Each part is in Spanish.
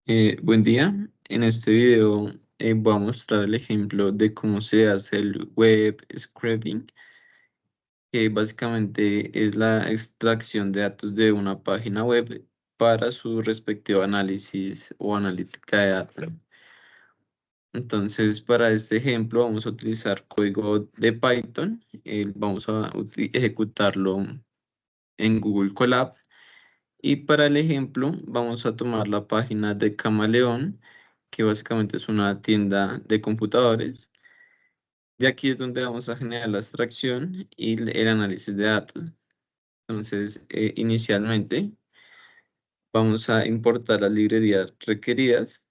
Buen día. En este video voy a mostrar el ejemplo de cómo se hace el web scraping, que básicamente es la extracción de datos de una página web para su respectivo análisis o analítica de datos. Entonces, para este ejemplo vamos a utilizar código de Python. Vamos a ejecutarlo en Google Colab. Y para el ejemplo, vamos a tomar la página de Camaleón, que básicamente es una tienda de computadores. De aquí es donde vamos a generar la extracción y el análisis de datos. Entonces, inicialmente vamos a importar las librerías requeridas,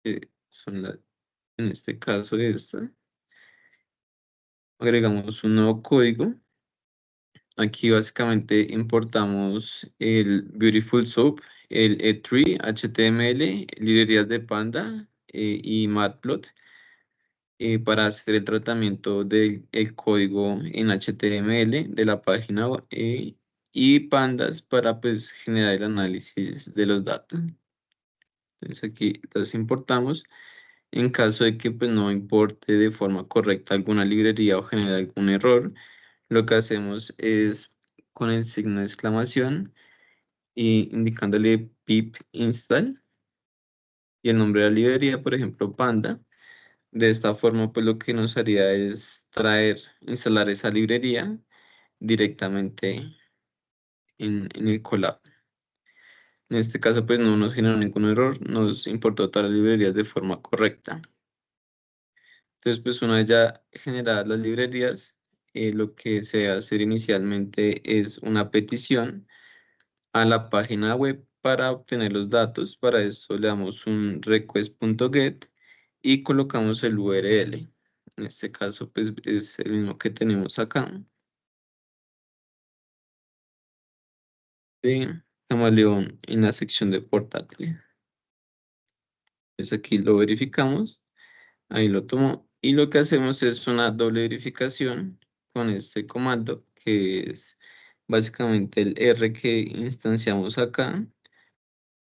que son en este caso esta. Agregamos un nuevo código. Aquí básicamente importamos el Beautiful Soup, el E3, HTML, librerías de Panda y Matplot para hacer el tratamiento del el código en HTML de la página y Pandas para pues generar el análisis de los datos. Entonces aquí las importamos. En caso de que pues, no importe de forma correcta alguna librería o genere algún error, lo que hacemos es con el signo de exclamación y indicándole pip install y el nombre de la librería, por ejemplo, Panda. De esta forma, pues lo que nos haría es instalar esa librería directamente en el Colab. En este caso, pues no nos generó ningún error, nos importó todas las librerías de forma correcta. Entonces, pues una vez ya generadas las librerías, lo que se debe hacer inicialmente es una petición a la página web para obtener los datos. Para eso le damos un request.get y colocamos el URL. En este caso, pues es el mismo que tenemos acá de Camaleón en la sección de portátil. Pues aquí lo verificamos, ahí lo tomo y lo que hacemos es una doble verificación con este comando que es básicamente el R que instanciamos acá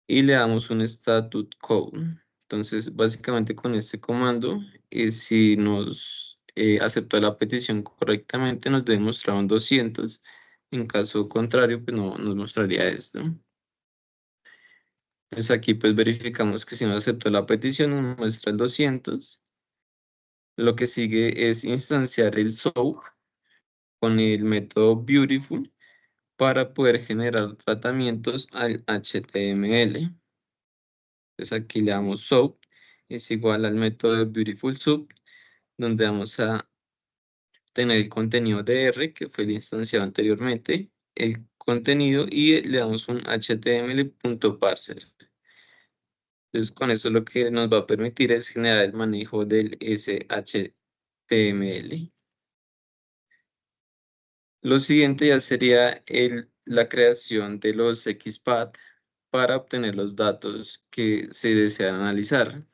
y le damos un statute code. Entonces, básicamente con este comando, si nos aceptó la petición correctamente, nos debe mostrar un 200. En caso contrario, pues no nos mostraría esto. Entonces aquí pues verificamos que si nos aceptó la petición, nos muestra el 200. Lo que sigue es instanciar el SOAP con el método Beautiful para poder generar tratamientos al HTML. Entonces aquí le damos SOAP es igual al método de Beautiful Soup, donde vamos a tener el contenido de R, que fue el instanciado anteriormente, el contenido y le damos un html.parser. Entonces con eso lo que nos va a permitir es generar el manejo del SHTML. Lo siguiente ya sería la creación de los XPath para obtener los datos que se desean analizar.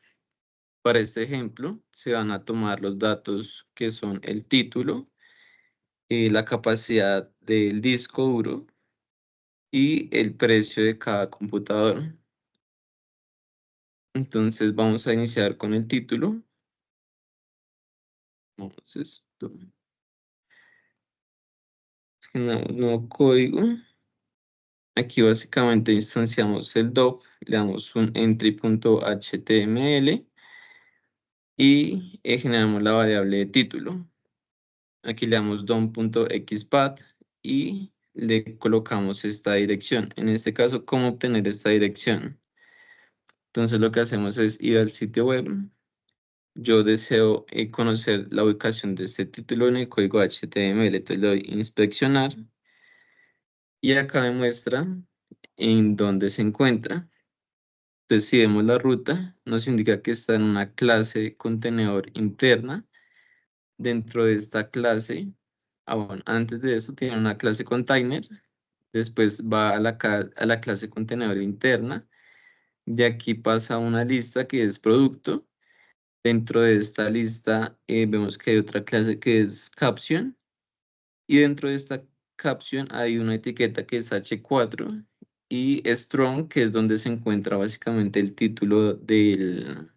Para este ejemplo, se van a tomar los datos que son el título, la capacidad del disco duro y el precio de cada computador. Entonces vamos a iniciar con el título. Vamos a esto. Generamos un nuevo código. Aquí básicamente instanciamos el DOP, le damos un entry.html y generamos la variable de título. Aquí le damos dom.xpath y le colocamos esta dirección. En este caso, ¿cómo obtener esta dirección? Entonces lo que hacemos es ir al sitio web. Yo deseo conocer la ubicación de este título en el código HTML. Entonces le doy inspeccionar y acá me muestra en dónde se encuentra. Entonces si vemos la ruta, nos indica que está en una clase contenedor interna. Dentro de esta clase, bueno, antes de eso tiene una clase container, después va a la clase contenedor interna, de aquí pasa a una lista que es producto. Dentro de esta lista vemos que hay otra clase que es caption y dentro de esta caption hay una etiqueta que es H4 y strong, que es donde se encuentra básicamente el título de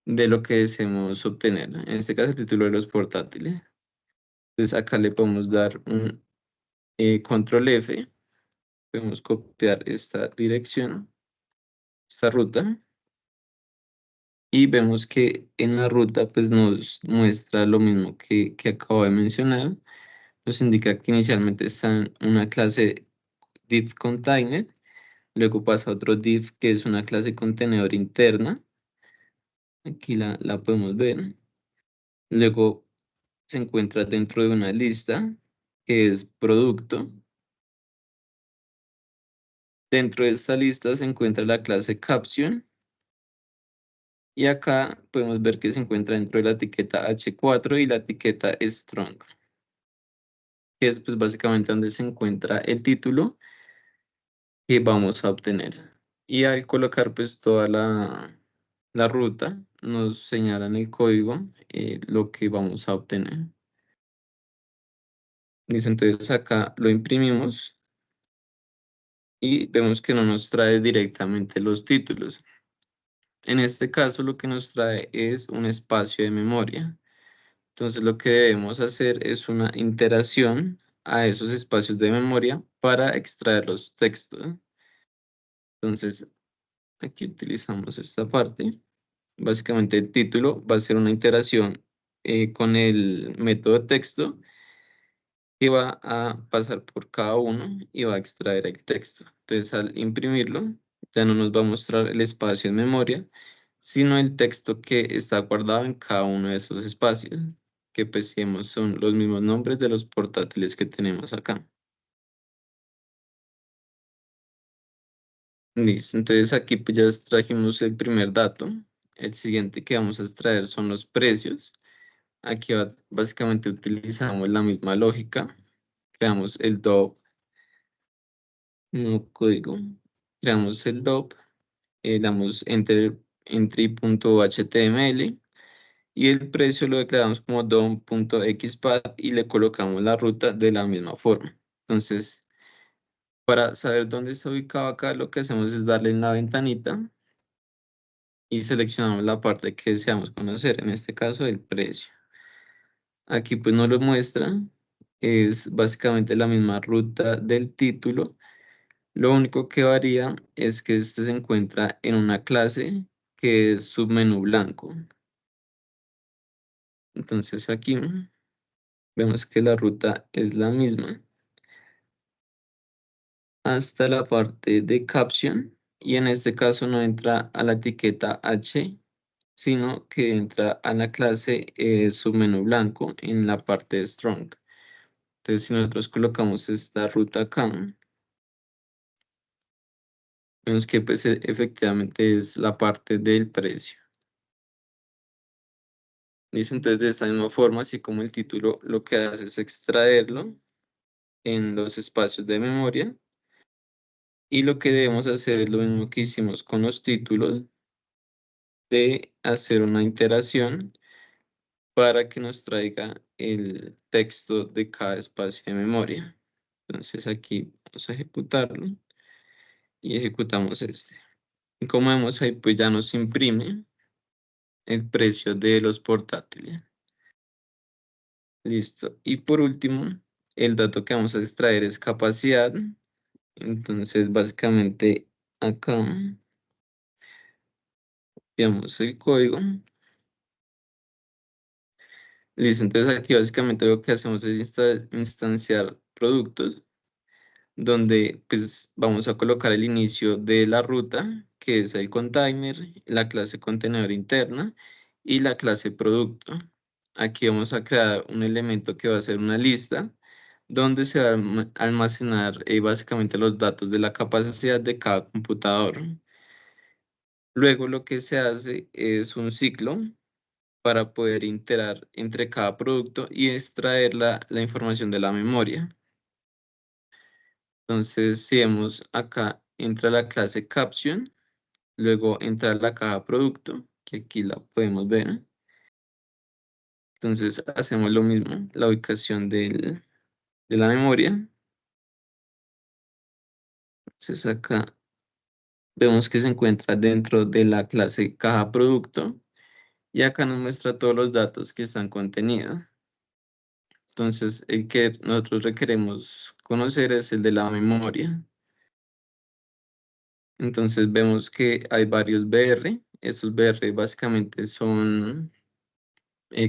lo que deseamos obtener. En este caso, el título de los portátiles. Entonces acá le podemos dar un control F. Podemos copiar esta dirección, esta ruta. Y vemos que en la ruta pues nos muestra lo mismo que acabo de mencionar. Nos indica que inicialmente está en una clase div container, luego pasa a otro div que es una clase contenedor interna. Aquí la podemos ver. Luego se encuentra dentro de una lista que es producto. Dentro de esta lista se encuentra la clase caption y acá podemos ver que se encuentra dentro de la etiqueta H4 y la etiqueta strong, que es pues básicamente donde se encuentra el título que vamos a obtener. Y al colocar pues toda la ruta, nos señalan el código, lo que vamos a obtener. Listo, entonces acá lo imprimimos y vemos que no nos trae directamente los títulos. En este caso lo que nos trae es un espacio de memoria. Entonces lo que debemos hacer es una iteración a esos espacios de memoria para extraer los textos. Entonces aquí utilizamos esta parte. Básicamente el título va a ser una iteración con el método texto que va a pasar por cada uno y va a extraer el texto. Entonces al imprimirlo ya no nos va a mostrar el espacio en memoria, sino el texto que está guardado en cada uno de esos espacios, que pues si vemos son los mismos nombres de los portátiles que tenemos acá. Listo, entonces aquí pues ya extrajimos el primer dato. El siguiente que vamos a extraer son los precios. Aquí básicamente utilizamos la misma lógica. Creamos el DOP, nuevo código. Creamos el DOP, damos entry.html y el precio lo declaramos como dom.xpath y le colocamos la ruta de la misma forma. Entonces, para saber dónde está ubicado acá, lo que hacemos es darle en la ventanita y seleccionamos la parte que deseamos conocer, en este caso el precio. Aquí pues nos lo muestra, es básicamente la misma ruta del título. Lo único que varía es que este se encuentra en una clase que es submenú blanco. Entonces aquí vemos que la ruta es la misma hasta la parte de caption y en este caso no entra a la etiqueta H, sino que entra a la clase submenú blanco en la parte de strong. Entonces si nosotros colocamos esta ruta acá, vemos que pues efectivamente es la parte del precio. Listo, entonces de esta misma forma, así como el título lo que hace es extraerlo en los espacios de memoria y lo que debemos hacer es lo mismo que hicimos con los títulos, de hacer una iteración para que nos traiga el texto de cada espacio de memoria. Entonces aquí vamos a ejecutarlo y ejecutamos este. Y como vemos ahí, pues ya nos imprime el precio de los portátiles. Listo. Y por último, el dato que vamos a extraer es capacidad. Entonces, básicamente, acá veamos el código. Listo. Entonces, aquí básicamente lo que hacemos es instanciar productos, donde pues vamos a colocar el inicio de la ruta, que es el container, la clase contenedor interna y la clase producto. Aquí vamos a crear un elemento que va a ser una lista donde se va a almacenar básicamente los datos de la capacidad de cada computador. Luego lo que se hace es un ciclo para poder iterar entre cada producto y extraer la información de la memoria. Entonces, si vemos acá, entra la clase caption, luego entra la caja producto, que aquí la podemos ver. Entonces, hacemos lo mismo, la ubicación de la memoria. Entonces acá vemos que se encuentra dentro de la clase caja producto y acá nos muestra todos los datos que están contenidos. Entonces, el que nosotros requeremos conocer es el de la memoria. Entonces, vemos que hay varios BR. Estos BR básicamente son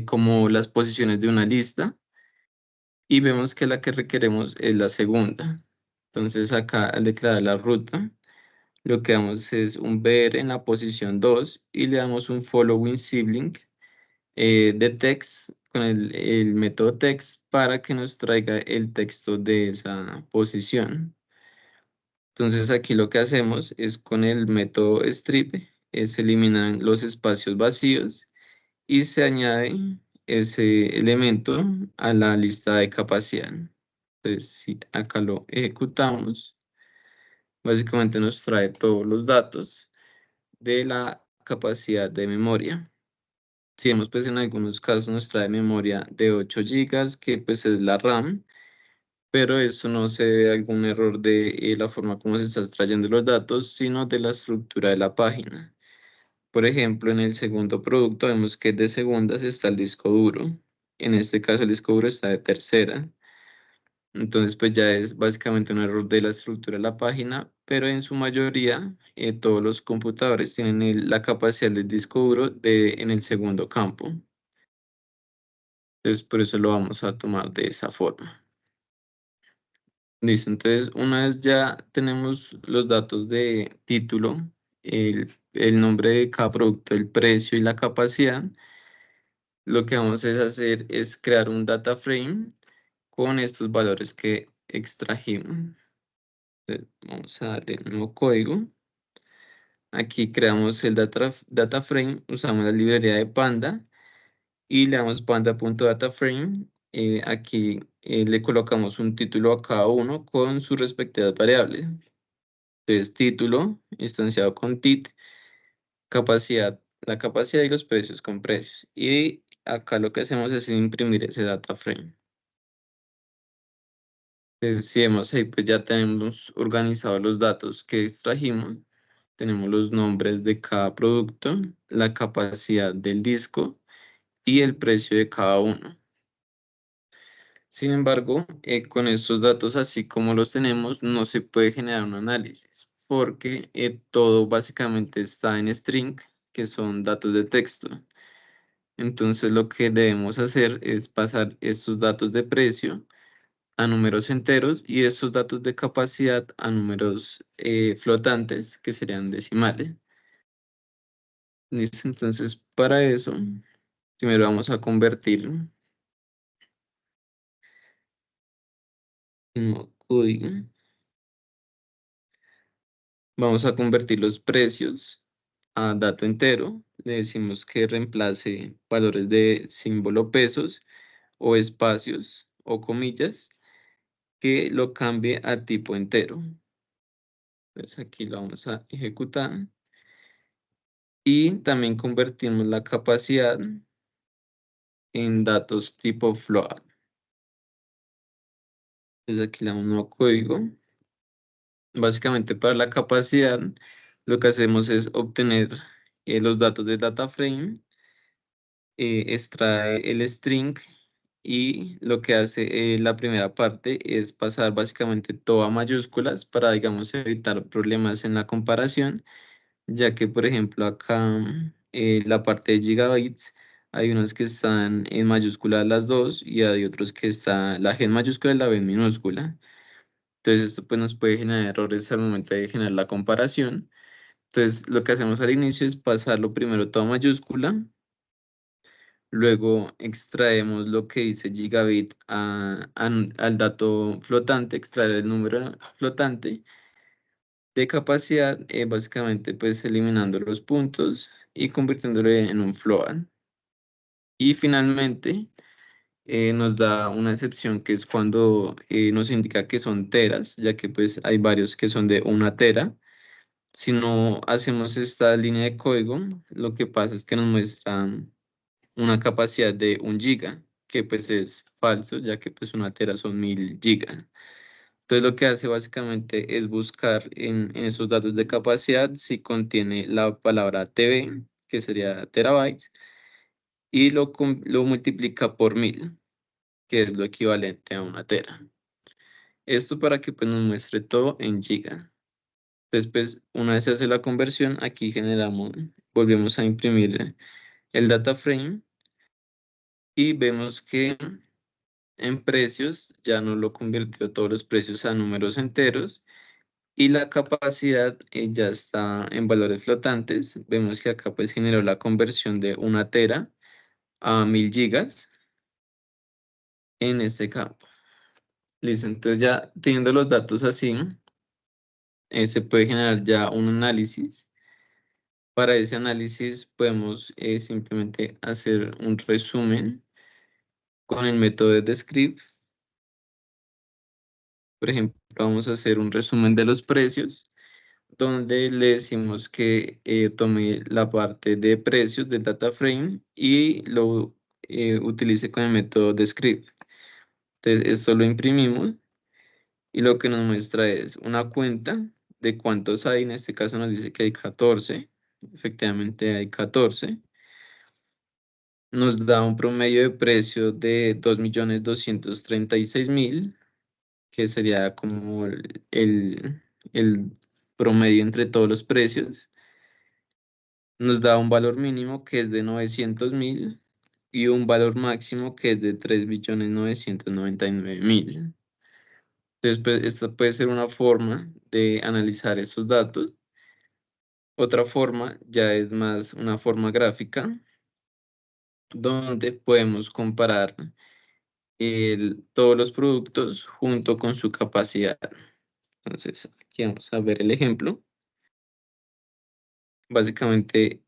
como las posiciones de una lista y vemos que la que requeremos es la segunda. Entonces, acá al declarar la ruta, lo que damos es un BR en la posición 2 y le damos un following sibling de text con el método text para que nos traiga el texto de esa posición. Entonces aquí lo que hacemos es con el método strip, se eliminan los espacios vacíos y se añade ese elemento a la lista de capacidad. Entonces si acá lo ejecutamos, básicamente nos trae todos los datos de la capacidad de memoria. Si vemos, pues en algunos casos nos trae memoria de 8 gigas, que pues es la RAM, pero eso no se debe a algún error de la forma como se está extrayendo los datos, sino de la estructura de la página. Por ejemplo, en el segundo producto vemos que de segundas está el disco duro. En este caso el disco duro está de tercera. Entonces, pues ya es básicamente un error de la estructura de la página, pero en su mayoría todos los computadores tienen la capacidad del disco duro en el segundo campo. Entonces, por eso lo vamos a tomar de esa forma. Listo, entonces una vez ya tenemos los datos de título, el nombre de cada producto, el precio y la capacidad, lo que vamos a hacer es crear un data frame con estos valores que extrajimos. Entonces, vamos a darle el nuevo código. Aquí creamos el data frame, usamos la librería de Panda y le damos panda.dataframe. Aquí le colocamos un título a cada uno con sus respectivas variables. Entonces, título instanciado con tit, capacidad, la capacidad y los precios con precios. Y acá lo que hacemos es imprimir ese data frame. Entonces, si vemos ahí, pues ya tenemos organizados los datos que extrajimos. Tenemos los nombres de cada producto, la capacidad del disco y el precio de cada uno. Sin embargo, con estos datos así como los tenemos, no se puede generar un análisis porque todo básicamente está en string, que son datos de texto. Entonces lo que debemos hacer es pasar estos datos de precio a números enteros y estos datos de capacidad a números flotantes, que serían decimales. ¿Listo? Entonces, para eso, primero vamos a convertirlo en un código. Vamos a convertir los precios a dato entero. Le decimos que reemplace valores de símbolo pesos o espacios o comillas, que lo cambie a tipo entero. Entonces aquí lo vamos a ejecutar. Y también convertimos la capacidad en datos tipo float. Entonces aquí le damos un nuevo código. Básicamente para la capacidad lo que hacemos es obtener los datos del data frame, extrae el string y lo que hace la primera parte es pasar básicamente todo a mayúsculas para, digamos, evitar problemas en la comparación, ya que, por ejemplo, acá la parte de gigabytes, hay unos que están en mayúscula las dos y hay otros que está la G en mayúscula y la B en minúscula. Entonces esto pues nos puede generar errores al momento de generar la comparación. Entonces lo que hacemos al inicio es pasarlo primero todo a mayúscula. Luego extraemos lo que dice gigabit al dato flotante, extraer el número flotante de capacidad, básicamente pues eliminando los puntos y convirtiéndolo en un float. Y finalmente nos da una excepción que es cuando nos indica que son teras, ya que pues hay varios que son de una tera. Si no hacemos esta línea de código, lo que pasa es que nos muestran una capacidad de 1 giga, que pues es falso, ya que pues una tera son 1000 gigas. Entonces lo que hace básicamente es buscar en esos datos de capacidad si contiene la palabra TB, que sería terabytes, y lo multiplica por 1000, que es lo equivalente a una tera. Esto para que pues, nos muestre todo en giga. Después, una vez se hace la conversión, aquí volvemos a imprimir el data frame y vemos que en precios ya no lo convirtió todos los precios a números enteros y la capacidad ya está en valores flotantes. Vemos que acá pues generó la conversión de una tera a 1000 gigas en este campo. Listo, entonces ya teniendo los datos así, se puede generar ya un análisis. Para ese análisis podemos simplemente hacer un resumen con el método de script. Por ejemplo, vamos a hacer un resumen de los precios, donde le decimos que tome la parte de precios del data frame y lo utilice con el método de script. Entonces, esto lo imprimimos y lo que nos muestra es una cuenta de cuántos hay. En este caso nos dice que hay 14. Efectivamente hay 14. Nos da un promedio de precio de 2.236.000, que sería como el promedio entre todos los precios. Nos da un valor mínimo que es de 900.000 y un valor máximo que es de 3.999.000. Entonces, pues, esta puede ser una forma de analizar esos datos. Otra forma ya es más una forma gráfica, donde podemos comparar todos los productos junto con su capacidad. Entonces, aquí vamos a ver el ejemplo. Básicamente,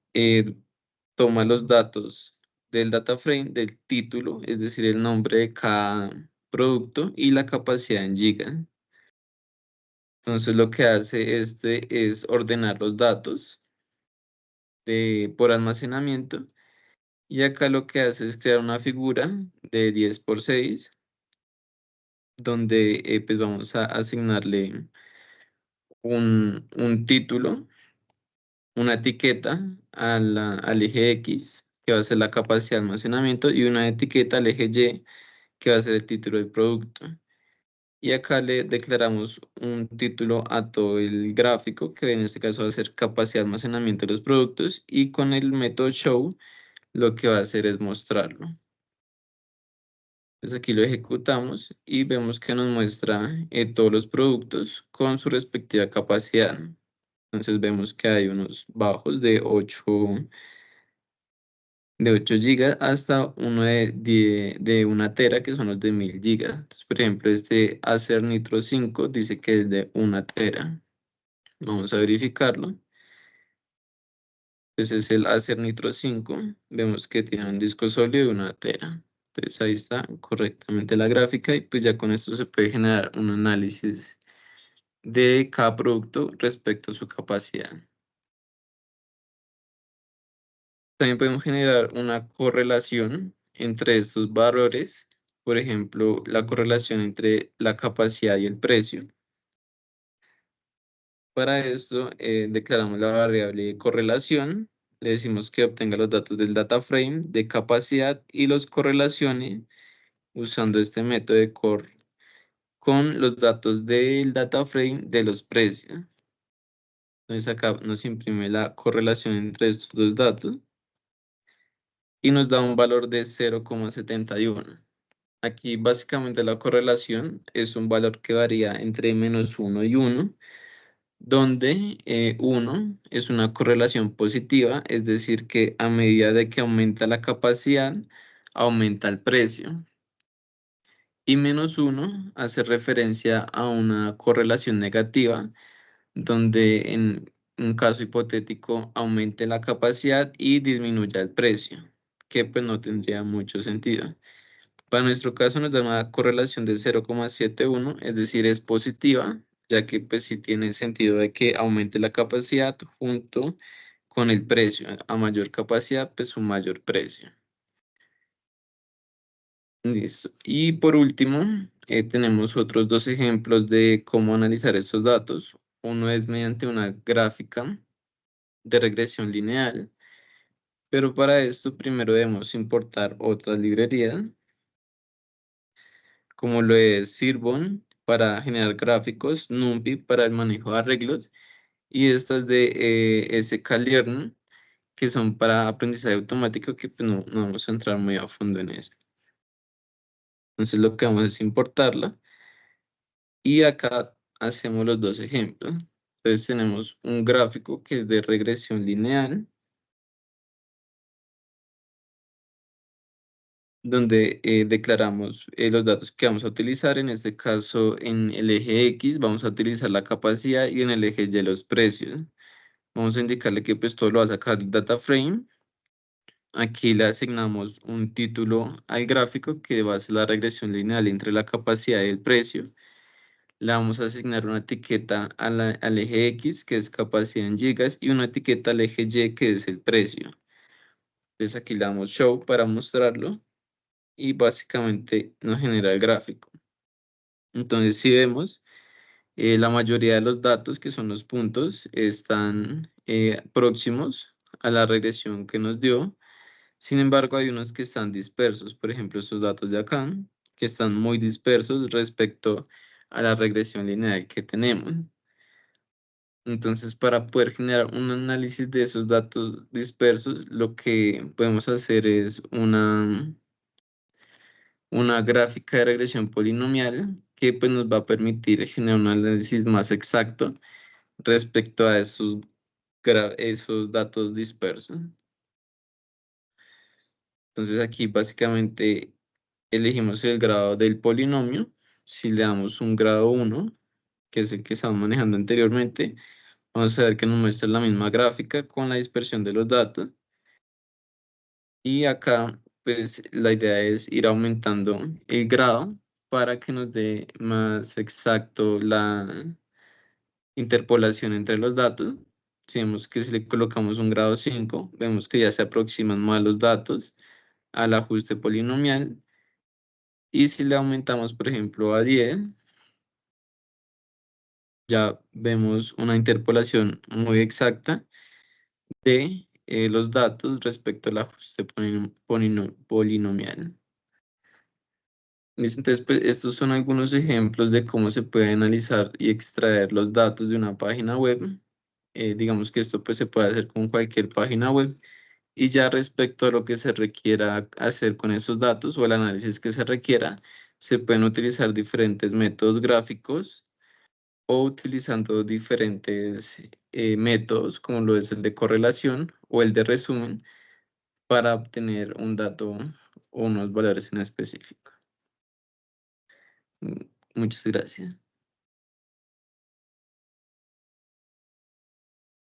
toma los datos del data frame, del título, es decir, el nombre de cada producto y la capacidad en giga. Entonces, lo que hace este es ordenar los datos por almacenamiento y acá lo que hace es crear una figura de 10 por 6, donde pues vamos a asignarle un título, una etiqueta al eje X, que va a ser la capacidad de almacenamiento, y una etiqueta al eje Y, que va a ser el título del producto. Y acá le declaramos un título a todo el gráfico, que en este caso va a ser capacidad de almacenamiento de los productos, y con el método show lo que va a hacer es mostrarlo. Entonces aquí lo ejecutamos y vemos que nos muestra todos los productos con su respectiva capacidad. Entonces vemos que hay unos bajos de 8 gigas hasta uno de una tera, que son los de 1000 gigas. Entonces, por ejemplo, este Acer Nitro 5 dice que es de una tera. Vamos a verificarlo. Entonces es el Acer Nitro 5. Vemos que tiene un disco sólido de una tera. Entonces ahí está correctamente la gráfica y pues ya con esto se puede generar un análisis de cada producto respecto a su capacidad. También podemos generar una correlación entre estos valores, por ejemplo, la correlación entre la capacidad y el precio. Para esto, declaramos la variable de correlación, le decimos que obtenga los datos del data frame de capacidad y los correlacione usando este método de core con los datos del data frame de los precios. Entonces acá nos imprime la correlación entre estos dos datos y nos da un valor de 0,71. Aquí básicamente la correlación es un valor que varía entre -1 y 1, donde 1 es una correlación positiva, es decir, que a medida de que aumenta la capacidad, aumenta el precio. Y -1 hace referencia a una correlación negativa, donde en un caso hipotético aumente la capacidad y disminuya el precio, que pues no tendría mucho sentido. Para nuestro caso nos da una correlación de 0,71, es decir, es positiva, ya que pues sí tiene sentido de que aumente la capacidad junto con el precio. A mayor capacidad, pues un mayor precio. Listo. Y por último, tenemos otros dos ejemplos de cómo analizar estos datos. Uno es mediante una gráfica de regresión lineal, pero para esto primero debemos importar otra librería, como lo es Cirbon para generar gráficos, NumPy para el manejo de arreglos y estas de sklearn, que son para aprendizaje automático, que pues, no vamos a entrar muy a fondo en esto. Entonces lo que vamos es importarla y acá hacemos los dos ejemplos. Entonces tenemos un gráfico que es de regresión lineal, donde declaramos los datos que vamos a utilizar. En este caso, en el eje X vamos a utilizar la capacidad y en el eje Y los precios. Vamos a indicarle que pues todo lo va a sacar del data frame. Aquí le asignamos un título al gráfico que va a ser la regresión lineal entre la capacidad y el precio. Le vamos a asignar una etiqueta al eje X, que es capacidad en gigas, y una etiqueta al eje Y, que es el precio. Entonces aquí le damos show para mostrarlo y básicamente nos genera el gráfico. Entonces si vemos, la mayoría de los datos, que son los puntos, están próximos a la regresión que nos dio. Sin embargo, hay unos que están dispersos, por ejemplo, estos datos de acá, que están muy dispersos respecto a la regresión lineal que tenemos. Entonces, para poder generar un análisis de esos datos dispersos, lo que podemos hacer es una gráfica de regresión polinomial que pues, nos va a permitir generar un análisis más exacto respecto a esos datos dispersos. Entonces aquí básicamente elegimos el grado del polinomio. Si le damos un grado 1, que es el que estábamos manejando anteriormente, vamos a ver que nos muestra la misma gráfica con la dispersión de los datos. Y acá, pues la idea es ir aumentando el grado para que nos dé más exacto la interpolación entre los datos. Si vemos que si le colocamos un grado 5, vemos que ya se aproximan más los datos al ajuste polinomial. Y si le aumentamos, por ejemplo, a 10, ya vemos una interpolación muy exacta de los datos respecto al ajuste polinomial. Listo, entonces, pues, estos son algunos ejemplos de cómo se puede analizar y extraer los datos de una página web. Digamos que esto pues, se puede hacer con cualquier página web. Y ya respecto a lo que se requiera hacer con esos datos o el análisis que se requiera, se pueden utilizar diferentes métodos gráficos o utilizando diferentes métodos, como lo es el de correlación o el de resumen, para obtener un dato o unos valores en específico. Muchas gracias.